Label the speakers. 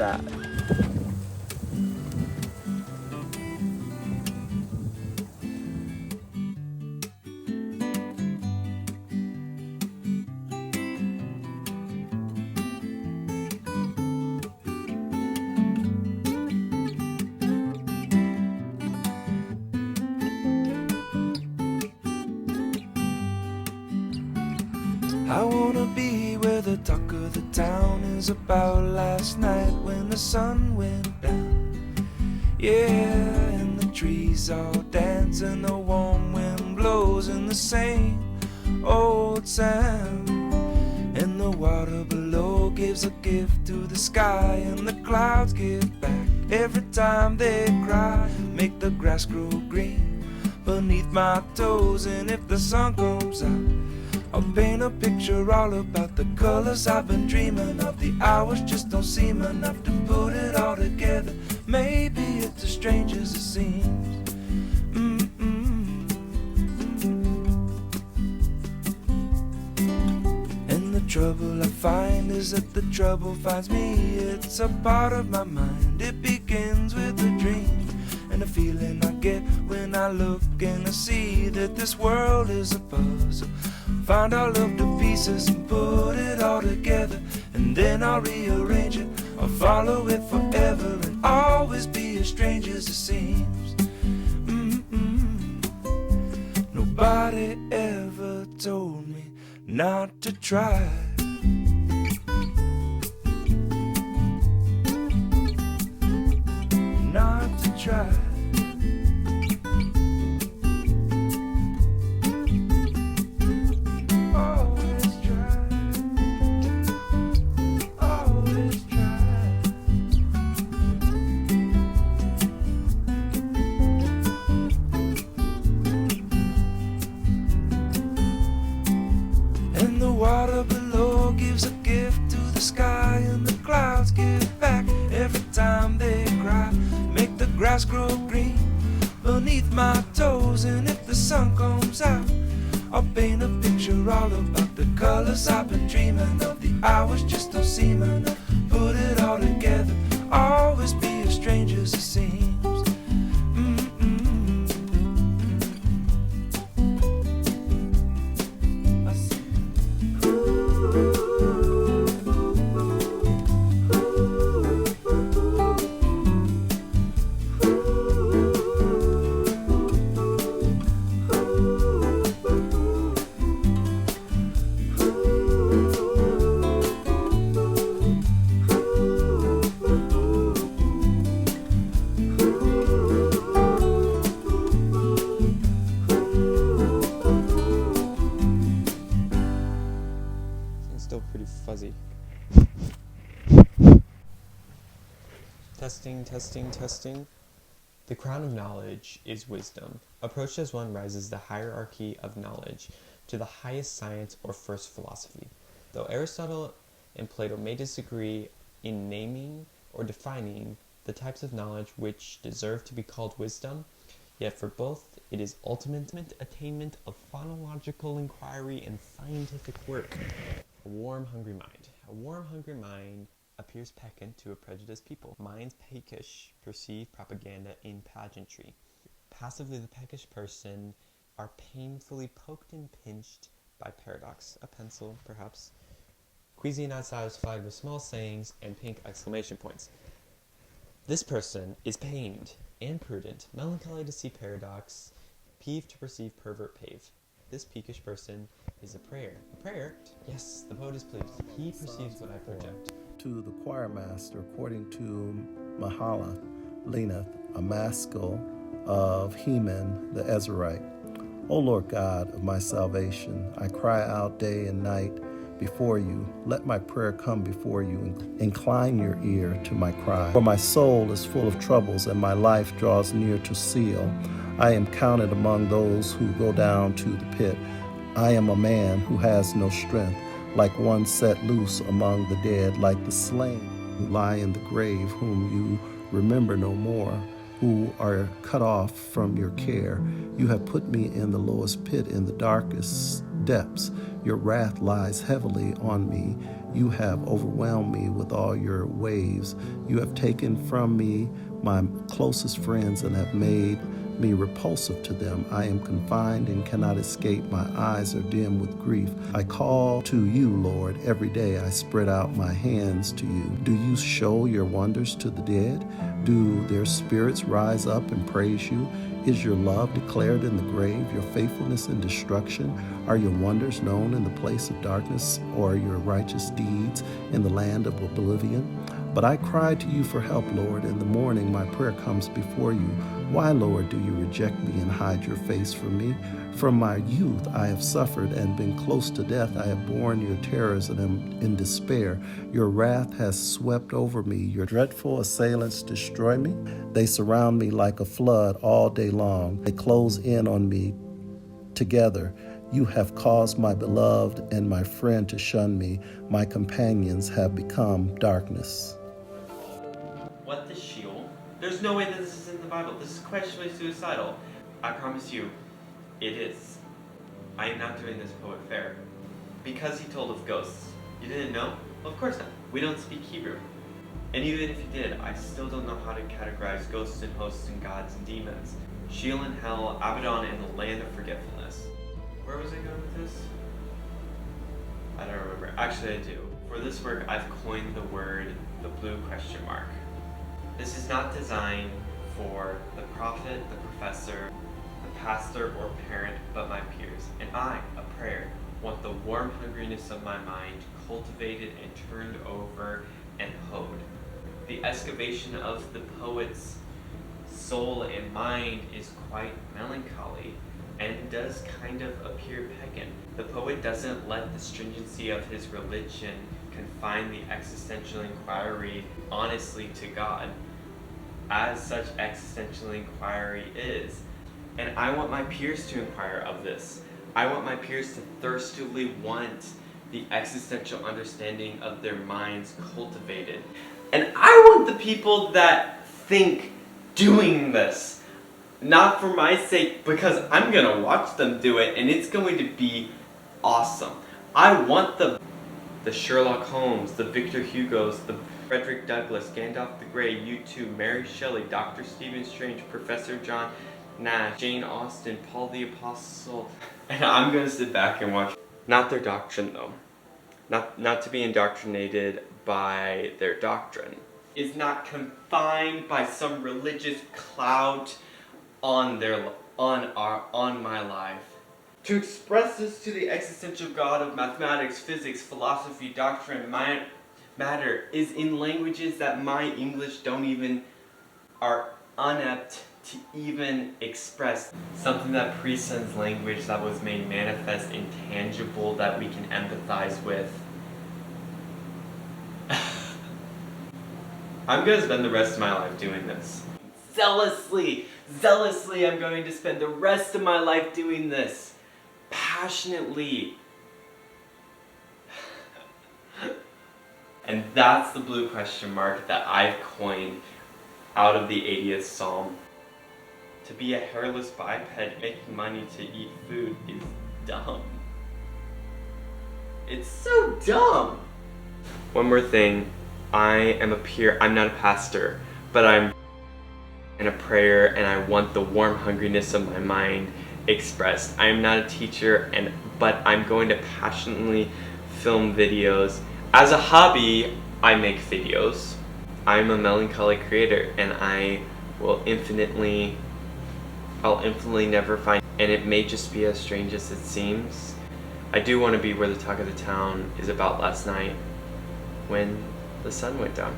Speaker 1: that.
Speaker 2: I wanna be where the talk of the town is about last night when the sun went down. Yeah, and the trees all dance and the warm wind blows in the same old sound. And the water below gives a gift to the sky, and the clouds give back every time they cry. Make the grass grow green beneath my toes, and if the sun comes out, I'll paint a picture all about the colors I've been dreaming of. The hours just don't seem enough to put it all together. Maybe it's as strange as it seems. And the trouble I find is that the trouble finds me. It's a part of my mind. It begins with a dream, and a feeling I get when I look and I see that this world is a puzzle. Find all of the pieces and put it all together, and then I'll rearrange it. I'll follow it forever and always be as strange as it seems. Nobody ever told me not to try. Not to try. Water below gives a gift to the sky, and the clouds give back every time they cry. Make the grass grow green beneath my toes, and if the sun comes out, I'll paint a picture all about the colors I've been dreaming of. The hours just don't seem enough. Put it all together, always be as strange as it seems.
Speaker 3: Still pretty fuzzy. Testing, testing, testing. The crown of knowledge is wisdom. Approached as one rises the hierarchy of knowledge to the highest science or first philosophy. Though Aristotle and Plato may disagree in naming or defining the types of knowledge which deserve to be called wisdom, yet for both it is ultimate attainment of phonological inquiry and scientific work. A warm, hungry mind. A warm, hungry mind appears peccant to a prejudiced people. Minds peckish perceive propaganda in pageantry. Passively, the peckish person are painfully poked and pinched by paradox. A pencil, perhaps. Queasy, not satisfied with small sayings and pink exclamation points. This person is pained and prudent, melancholy to see paradox, peeved to perceive pervert pave. This peakish person is a prayer. A prayer? Yes, the poet is pleased. He perceives what I project.
Speaker 4: To the choir master, according to Mahala leaneth a maskil of Heman the Ezrahite. O Lord God of my salvation, I cry out day and night before you. Let my prayer come before you. Incline your ear to my cry. For my soul is full of troubles, and my life draws near to seal. I am counted among those who go down to the pit. I am a man who has no strength, like one set loose among the dead, like the slain who lie in the grave, whom you remember no more, who are cut off from your care. You have put me in the lowest pit, in the darkest depths. Your wrath lies heavily on me. You have overwhelmed me with all your waves. You have taken from me my closest friends and have made me repulsive to them. I am confined and cannot escape. My eyes are dim with grief. I call to you, Lord, every day. I spread out my hands to you. Do you show your wonders to the dead? Do their spirits rise up and praise you? Is your love declared in the grave, your faithfulness in destruction? Are your wonders known in the place of darkness, or your righteous deeds in the land of oblivion? But I cry to you for help, Lord. In the morning my prayer comes before you. Why, Lord, do you reject me and hide your face from me? From my youth I have suffered and been close to death. I have borne your terrors and am in despair. Your wrath has swept over me. Your dreadful assailants destroy me. They surround me like a flood all day long. They close in on me together. You have caused my beloved and my friend to shun me. My companions have become darkness.
Speaker 3: What the Sheol? There's no way that this is in the Bible. This is questionably suicidal. I promise you, it is. I am not doing this poet fair. Because he told of ghosts. You didn't know? Of course not. We don't speak Hebrew. And even if you did, I still don't know how to categorize ghosts and hosts and gods and demons. Sheol and hell, Abaddon, and the land of forgetfulness. Where was I going with this? I don't remember. Actually, I do. For this work, I've coined the word the blue question mark. This is not designed for the prophet, the professor, the pastor, or parent, but my peers. And I, a prayer, want the warm hungriness of my mind cultivated and turned over and hoed. The excavation of the poet's soul and mind is quite melancholy and does kind of appear pagan. The poet doesn't let the stringency of his religion confine the existential inquiry honestly to God, as such existential inquiry is. And I want my peers to inquire of this. I want my peers to thirstily want the existential understanding of their minds cultivated. And I want the people that think doing this, not for my sake, because I'm gonna watch them do it and it's going to be awesome. I want the Sherlock Holmes, the Victor Hugos, the Frederick Douglass, Gandalf the Grey, U2, Mary Shelley, Dr. Stephen Strange, Professor John Nash, Jane Austen, Paul the Apostle, and I'm gonna sit back and watch. Not their doctrine though. Not to be indoctrinated by their doctrine. Is not confined by some religious clout on my life. To express this to the existential God of mathematics, physics, philosophy, doctrine, matter is in languages that my English are inept to even express. Something that presents language that was made manifest, intangible, that we can empathize with. I'm going to spend the rest of my life doing this. Zealously I'm going to spend the rest of my life doing this. Passionately. And that's the blue question mark that I've coined out of the 80th Psalm. To be a hairless biped making money to eat food is dumb. It's so dumb! One more thing. I am a peer. I'm not a pastor, but I'm in a prayer and I want the warm hungriness of my mind expressed. I am not a teacher, but I'm going to passionately film videos. As a hobby, I make videos. I'm a melancholy creator and I'll infinitely never find, and it may just be as strange as it seems. I do want to be where the talk of the town is about last night when the sun went down.